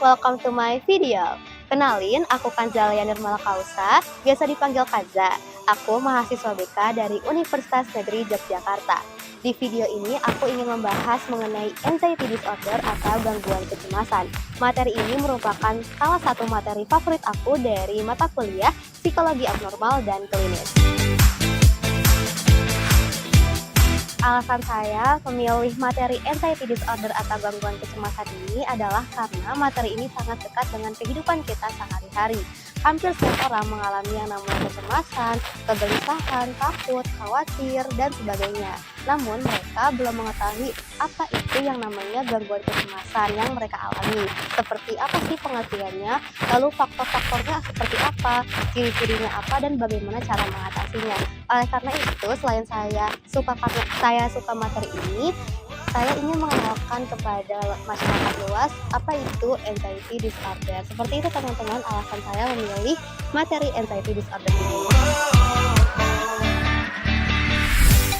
welcome to my video. Kenalin, aku Kanzalia Nirmala Kausa, biasa dipanggil Kanza. Aku mahasiswa BK dari Universitas Negeri Yogyakarta. Di video ini aku ingin membahas mengenai anxiety disorder atau gangguan kecemasan. Materi ini merupakan salah satu materi favorit aku dari mata kuliah Psikologi Abnormal dan Klinis. Alasan saya memilih materi anxiety disorder atau gangguan kecemasan ini adalah karena materi ini sangat dekat dengan kehidupan kita sehari-hari. Hampir setiap orang mengalami yang namanya kecemasan, kegelisahan, takut, khawatir, dan sebagainya. Namun mereka belum mengetahui apa itu yang namanya gangguan kecemasan yang mereka alami. Seperti apa sih pengertiannya, lalu faktor-faktornya seperti apa, ciri-cirinya apa, dan bagaimana cara mengatasinya. Oleh karena itu, selain saya suka materi ini, saya ingin mengenalkan kepada masyarakat luas apa itu anxiety disorder. Seperti itu teman-teman, alasan saya memilih materi anxiety disorder ini.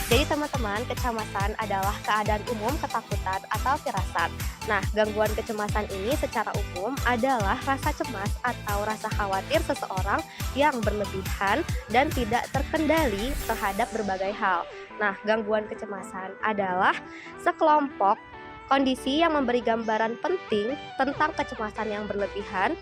Jadi teman-teman, kecemasan adalah keadaan umum ketakutan atau firasat. Nah, gangguan kecemasan ini secara umum adalah rasa cemas atau rasa khawatir seseorang yang berlebihan dan tidak terkendali terhadap berbagai hal. Nah, gangguan kecemasan adalah sekelompok kondisi yang memberi gambaran penting tentang kecemasan yang berlebihan,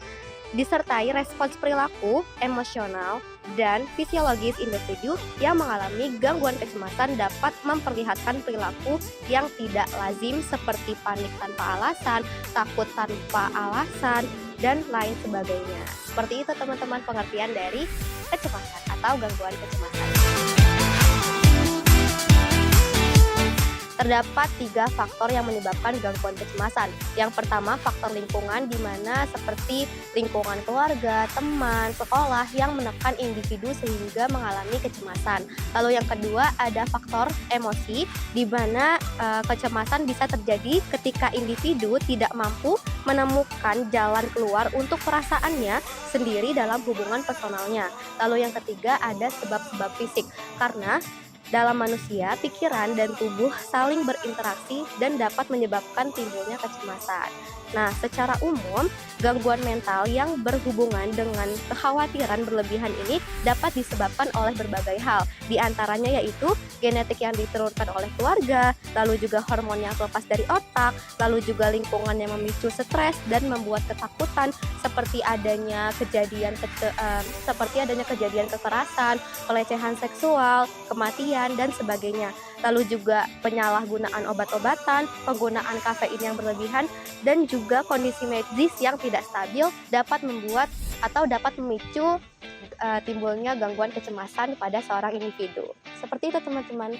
disertai respons perilaku, emosional, dan fisiologis individu yang mengalami gangguan kecemasan dapat memperlihatkan perilaku yang tidak lazim seperti panik tanpa alasan, takut tanpa alasan, dan lain sebagainya. Seperti itu teman-teman pengertian dari kecemasan atau gangguan kecemasan. Terdapat 3 faktor yang menyebabkan gangguan kecemasan. Yang pertama, faktor lingkungan, di mana seperti lingkungan keluarga, teman, sekolah yang menekan individu sehingga mengalami kecemasan. Lalu yang kedua, ada faktor emosi, di mana kecemasan bisa terjadi ketika individu tidak mampu menemukan jalan keluar untuk perasaannya sendiri dalam hubungan personalnya. Lalu yang ketiga, ada sebab-sebab fisik, karena dalam manusia, pikiran dan tubuh saling berinteraksi dan dapat menyebabkan timbulnya kecemasan. Nah, secara umum, gangguan mental yang berhubungan dengan kekhawatiran berlebihan ini dapat disebabkan oleh berbagai hal. Di antaranya yaitu genetik yang diturunkan oleh keluarga, lalu juga hormon yang terlepas dari otak, lalu juga lingkungan yang memicu stres dan membuat ketakutan seperti adanya kejadian kekerasan, pelecehan seksual, kematian, dan sebagainya. Lalu juga penyalahgunaan obat-obatan, penggunaan kafein yang berlebihan, dan juga kondisi medis yang tidak stabil dapat membuat atau dapat memicu timbulnya gangguan kecemasan pada seorang individu. Seperti itu teman-teman.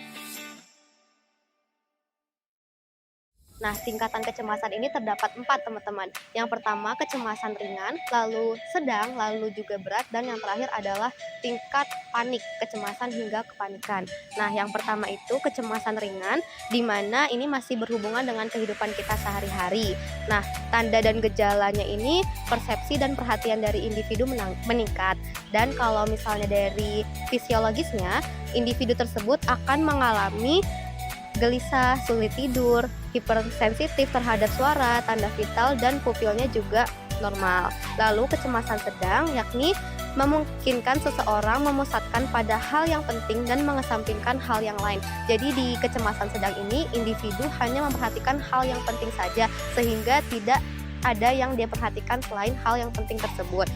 Nah, tingkatan kecemasan ini terdapat 4 teman-teman. Yang pertama, kecemasan ringan, lalu sedang, lalu juga berat, dan yang terakhir adalah tingkat panik, kecemasan hingga kepanikan. Nah, yang pertama itu kecemasan ringan, di mana ini masih berhubungan dengan kehidupan kita sehari-hari. Nah, tanda dan gejalanya ini persepsi dan perhatian dari individu meningkat. Dan kalau misalnya dari fisiologisnya, individu tersebut akan mengalami gelisah, sulit tidur, hipersensitif terhadap suara, tanda vital, dan pupilnya juga normal. Lalu kecemasan sedang, yakni memungkinkan seseorang memusatkan pada hal yang penting dan mengesampingkan hal yang lain. Jadi di kecemasan sedang ini, individu hanya memperhatikan hal yang penting saja, sehingga tidak ada yang dia perhatikan selain hal yang penting tersebut.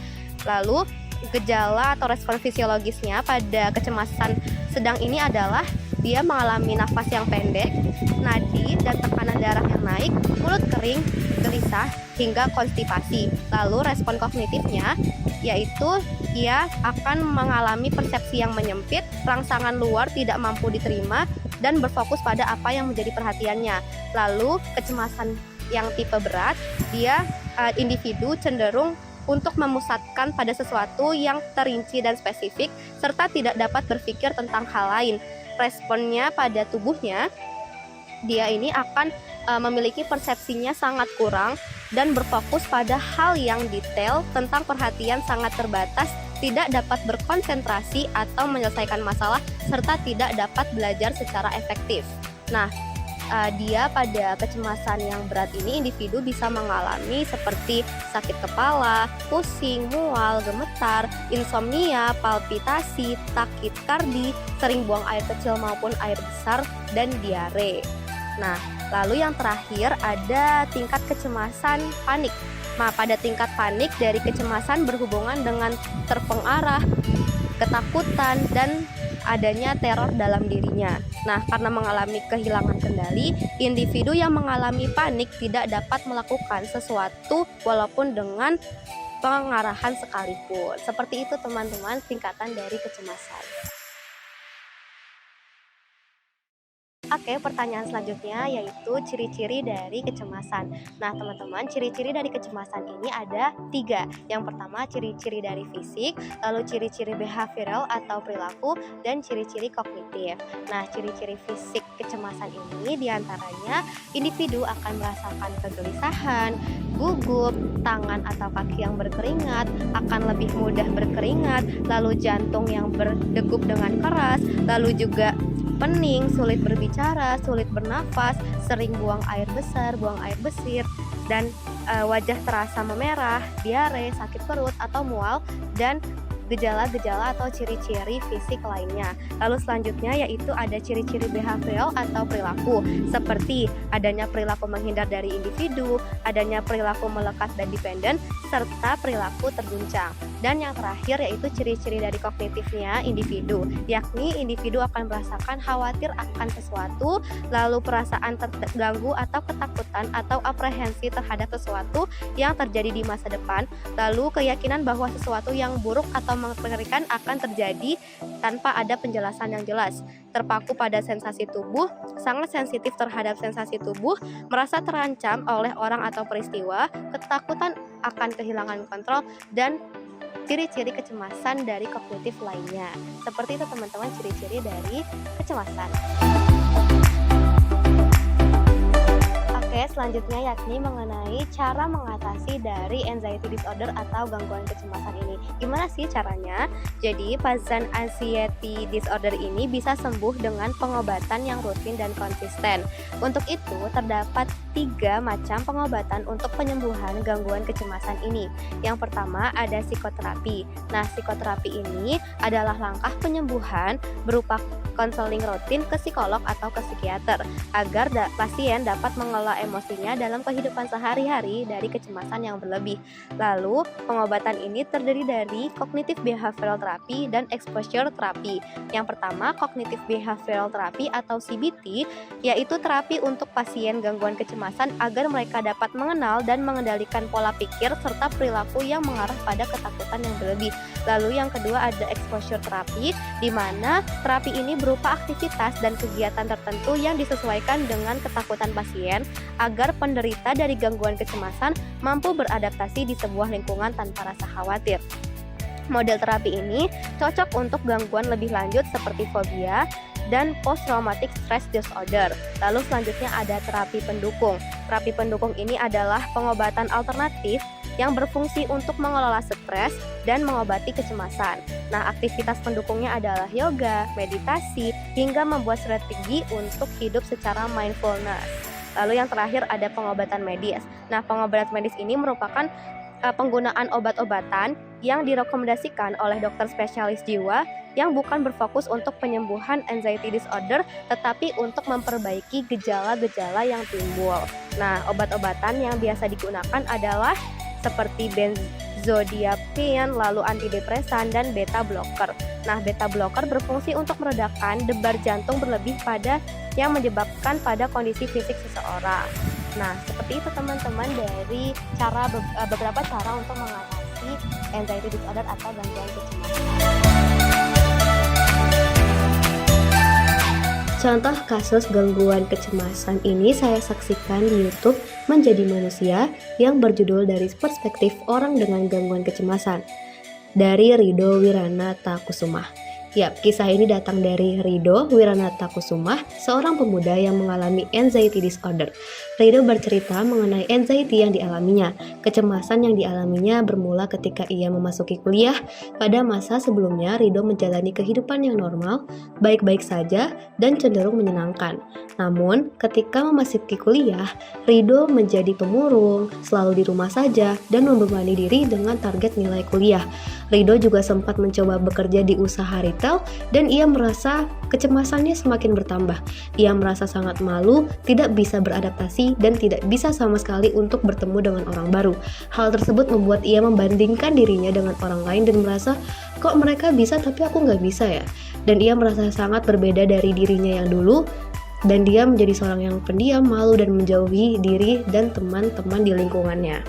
Lalu gejala atau respon fisiologisnya pada kecemasan sedang ini adalah dia mengalami nafas yang pendek, nadi dan tekanan darah yang naik, mulut kering, gelisah, hingga konstipasi. Lalu respon kognitifnya yaitu ia akan mengalami persepsi yang menyempit, rangsangan luar tidak mampu diterima, dan berfokus pada apa yang menjadi perhatiannya. Lalu kecemasan yang tipe berat, dia individu cenderung untuk memusatkan pada sesuatu yang terinci dan spesifik, serta tidak dapat berpikir tentang hal lain. Responnya pada tubuhnya, dia ini akan memiliki persepsinya sangat kurang dan berfokus pada hal yang detail, tentang perhatian sangat terbatas, tidak dapat berkonsentrasi atau menyelesaikan masalah, serta tidak dapat belajar secara efektif. Nah, dia pada kecemasan yang berat ini individu bisa mengalami seperti sakit kepala, pusing, mual, gemetar, insomnia, palpitasi, takikardi, sering buang air kecil maupun air besar, dan diare. Nah, lalu yang terakhir ada tingkat kecemasan panik. Nah, pada tingkat panik dari kecemasan berhubungan dengan terpengarah, ketakutan, dan adanya teror dalam dirinya. Nah, karena mengalami kehilangan kendali, individu yang mengalami panik tidak dapat melakukan sesuatu walaupun dengan pengarahan sekalipun. Seperti itu teman-teman tingkatan dari kecemasan. Oke, pertanyaan selanjutnya yaitu ciri-ciri dari kecemasan. Nah, teman-teman, ciri-ciri dari kecemasan ini ada 3. Yang pertama, ciri-ciri dari fisik, lalu ciri-ciri behavioral atau perilaku, dan ciri-ciri kognitif. Nah, ciri-ciri fisik kecemasan ini diantaranya individu akan merasakan kegelisahan, gugup, tangan atau kaki yang berkeringat, akan lebih mudah berkeringat, lalu jantung yang berdegup dengan keras, lalu juga pening, sulit berbicara, sulit bernafas, sering buang air besar, buang air besar, dan wajah terasa memerah, diare, sakit perut atau mual, dan gejala-gejala atau ciri-ciri fisik lainnya. Lalu selanjutnya yaitu ada ciri-ciri behavioral atau perilaku, seperti adanya perilaku menghindar dari individu, adanya perilaku melekat dan dependen, serta perilaku terguncang. Dan yang terakhir yaitu ciri-ciri dari kognitifnya individu, yakni individu akan merasakan khawatir akan sesuatu, lalu perasaan terganggu atau ketakutan atau aprehensi terhadap sesuatu yang terjadi di masa depan, lalu keyakinan bahwa sesuatu yang buruk atau mengerikan akan terjadi tanpa ada penjelasan yang jelas, terpaku pada sensasi tubuh, sangat sensitif terhadap sensasi tubuh, merasa terancam oleh orang atau peristiwa, ketakutan akan kehilangan kontrol, dan ciri-ciri kecemasan dari kognitif lainnya. Seperti itu teman-teman ciri-ciri dari kecemasan. Oke, selanjutnya yakni mengenai cara mengatasi dari anxiety disorder atau gangguan kecemasan ini. Gimana sih caranya? Jadi, pasien anxiety disorder ini bisa sembuh dengan pengobatan yang rutin dan konsisten. Untuk itu, terdapat 3 macam pengobatan untuk penyembuhan gangguan kecemasan ini. Yang pertama ada psikoterapi. Nah, psikoterapi ini adalah langkah penyembuhan berupa konseling rutin ke psikolog atau ke psikiater agar pasien dapat mengelola emosinya dalam kehidupan sehari-hari dari kecemasan yang berlebih. Lalu, pengobatan ini terdiri dari cognitive behavioral therapy dan exposure therapy. Yang pertama, cognitive behavioral therapy atau CBT, yaitu terapi untuk pasien gangguan kecemasan agar mereka dapat mengenal dan mengendalikan pola pikir serta perilaku yang mengarah pada ketakutan yang berlebih. Lalu yang kedua ada exposure therapy, di mana terapi ini berupa aktivitas dan kegiatan tertentu yang disesuaikan dengan ketakutan pasien agar penderita dari gangguan kecemasan mampu beradaptasi di sebuah lingkungan tanpa rasa khawatir. Model terapi ini cocok untuk gangguan lebih lanjut seperti fobia dan post-traumatic stress disorder. Lalu selanjutnya ada terapi pendukung. Terapi pendukung ini adalah pengobatan alternatif yang berfungsi untuk mengelola stres dan mengobati kecemasan. Nah, aktivitas pendukungnya adalah yoga, meditasi, hingga membuat strategi untuk hidup secara mindfulness. Lalu yang terakhir ada pengobatan medis. Nah, pengobatan medis ini merupakan penggunaan obat-obatan yang direkomendasikan oleh dokter spesialis jiwa yang bukan berfokus untuk penyembuhan anxiety disorder, tetapi untuk memperbaiki gejala-gejala yang timbul. Nah, obat-obatan yang biasa digunakan adalah seperti benzodiazepin, lalu antidepresan, dan beta blocker. Nah, beta blocker berfungsi untuk meredakan debar jantung berlebih pada yang menyebabkan pada kondisi fisik seseorang. Nah, seperti itu teman-teman dari beberapa cara untuk mengatasi anxiety disorder atau gangguan kecemasan. Contoh kasus gangguan kecemasan ini saya saksikan di YouTube Menjadi Manusia yang berjudul Dari Perspektif Orang dengan Gangguan Kecemasan dari Ridho Wiranata Kusumah. Yap, kisah ini datang dari Rido Wiranatakusumah, seorang pemuda yang mengalami anxiety disorder. Rido bercerita mengenai anxiety yang dialaminya. Kecemasan yang dialaminya bermula ketika ia memasuki kuliah. Pada masa sebelumnya, Rido menjalani kehidupan yang normal, baik-baik saja, dan cenderung menyenangkan. Namun, ketika memasuki kuliah, Rido menjadi pemurung, selalu di rumah saja, dan membebani diri dengan target nilai kuliah. Rido juga sempat mencoba bekerja di usaha retail dan ia merasa kecemasannya semakin bertambah. Ia merasa sangat malu, tidak bisa beradaptasi dan tidak bisa sama sekali untuk bertemu dengan orang baru. Hal tersebut membuat ia membandingkan dirinya dengan orang lain dan merasa, kok mereka bisa tapi aku nggak bisa ya? Dan ia merasa sangat berbeda dari dirinya yang dulu, dan dia menjadi seorang yang pendiam, malu dan menjauhi diri dan teman-teman di lingkungannya.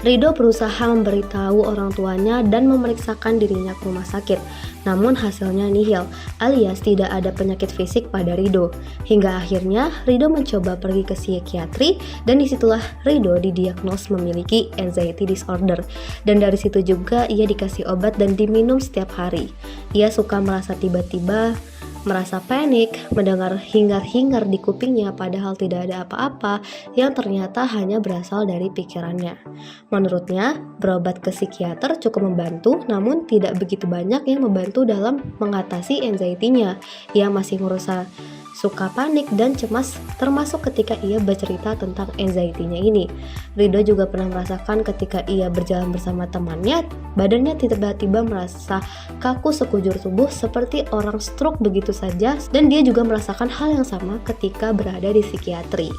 Rido berusaha memberitahu orang tuanya dan memeriksakan dirinya ke rumah sakit, namun hasilnya nihil, alias tidak ada penyakit fisik pada Rido. Hingga akhirnya Rido mencoba pergi ke psikiatri dan disitulah Rido didiagnos memiliki anxiety disorder. Dan dari situ juga ia dikasih obat dan diminum setiap hari. Ia suka merasa tiba-tiba merasa panik, mendengar hingar-hingar di kupingnya padahal tidak ada apa-apa yang ternyata hanya berasal dari pikirannya. Menurutnya, berobat ke psikiater cukup membantu, namun tidak begitu banyak yang membantu dalam mengatasi anxiety-nya. Ia masih merasa suka panik dan cemas, termasuk ketika ia bercerita tentang anxiety-nya ini. Rido juga pernah merasakan ketika ia berjalan bersama temannya, badannya tiba-tiba merasa kaku sekujur tubuh seperti orang stroke begitu saja, dan dia juga merasakan hal yang sama ketika berada di psikiatri.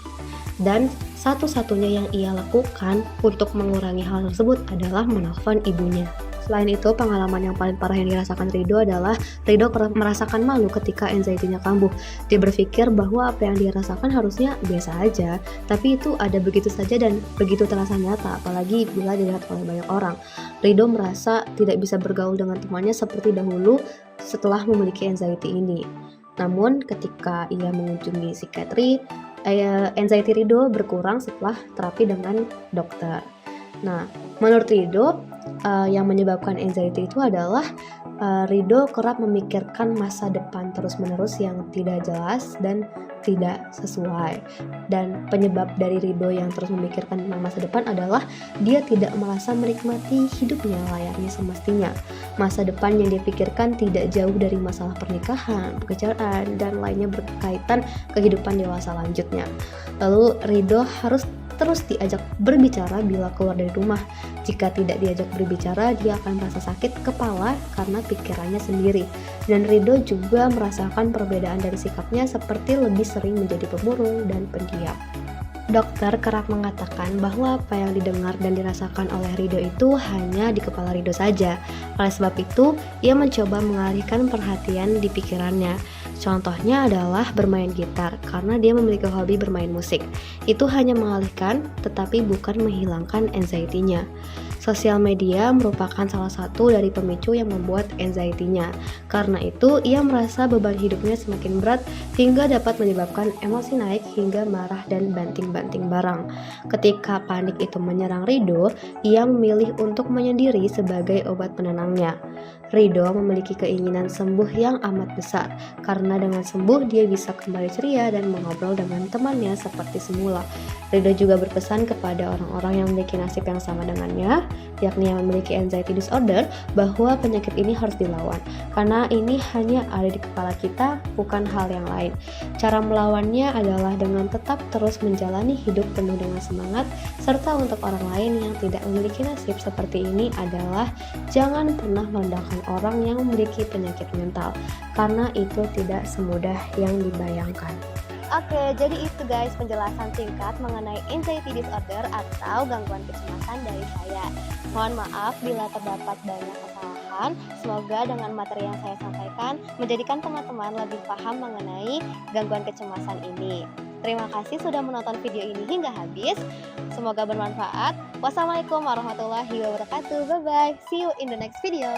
Dan satu-satunya yang ia lakukan untuk mengurangi hal tersebut adalah menelpon ibunya. Selain itu, pengalaman yang paling parah yang dirasakan Rido adalah Rido merasakan malu ketika anxiety-nya kambuh. Dia berpikir bahwa apa yang dia rasakan harusnya biasa aja, tapi itu ada begitu saja dan begitu terasa nyata, apalagi bila dilihat oleh banyak orang. Rido merasa tidak bisa bergaul dengan temannya seperti dahulu setelah memiliki anxiety ini. Namun, ketika ia mengunjungi psikiatri, anxiety Rido berkurang setelah terapi dengan dokter. Nah, menurut Rido, yang menyebabkan anxiety itu adalah Rido kerap memikirkan masa depan terus-menerus yang tidak jelas dan tidak sesuai. Dan penyebab dari Rido yang terus memikirkan tentang masa depan adalah dia tidak merasa menikmati hidupnya layaknya semestinya. Masa depan yang dia pikirkan tidak jauh dari masalah pernikahan, pekerjaan, dan lainnya berkaitan kehidupan dewasa lanjutnya. Lalu Rido harus terus diajak berbicara bila keluar dari rumah. Jika tidak diajak berbicara, dia akan merasa sakit kepala karena pikirannya sendiri. Dan Rido juga merasakan perbedaan dari sikapnya seperti lebih sering menjadi pemurung dan pendiam. Dokter kerap mengatakan bahwa apa yang didengar dan dirasakan oleh Rido itu hanya di kepala Rido saja. Oleh sebab itu, ia mencoba mengalihkan perhatian di pikirannya. Contohnya adalah bermain gitar, karena dia memiliki hobi bermain musik. Itu hanya mengalihkan, tetapi bukan menghilangkan anxiety-nya. Sosial media merupakan salah satu dari pemicu yang membuat anxiety-nya. Karena itu, ia merasa beban hidupnya semakin berat hingga dapat menyebabkan emosi naik hingga marah dan banting-banting barang. Ketika panik itu menyerang Rido, ia memilih untuk menyendiri sebagai obat penenangnya. Rido memiliki keinginan sembuh yang amat besar, karena dengan sembuh dia bisa kembali ceria dan mengobrol dengan temannya seperti semula. Rido juga berpesan kepada orang-orang yang memiliki nasib yang sama dengannya, yakni yang memiliki anxiety disorder, bahwa penyakit ini harus dilawan, karena ini hanya ada di kepala kita, bukan hal yang lain. Cara melawannya adalah dengan tetap terus menjalani hidup penuh dengan semangat, serta untuk orang lain yang tidak memiliki nasib seperti ini adalah jangan pernah merendahkan orang yang memiliki penyakit mental, karena itu tidak semudah yang dibayangkan. Oke, jadi itu guys penjelasan singkat mengenai anxiety disorder atau gangguan kecemasan dari saya. Mohon maaf bila terdapat banyak kesalahan. Semoga dengan materi yang saya sampaikan menjadikan teman-teman lebih paham mengenai gangguan kecemasan ini. Terima kasih sudah menonton video ini hingga habis. Semoga bermanfaat. Wassalamualaikum warahmatullahi wabarakatuh. Bye bye. See you in the next video.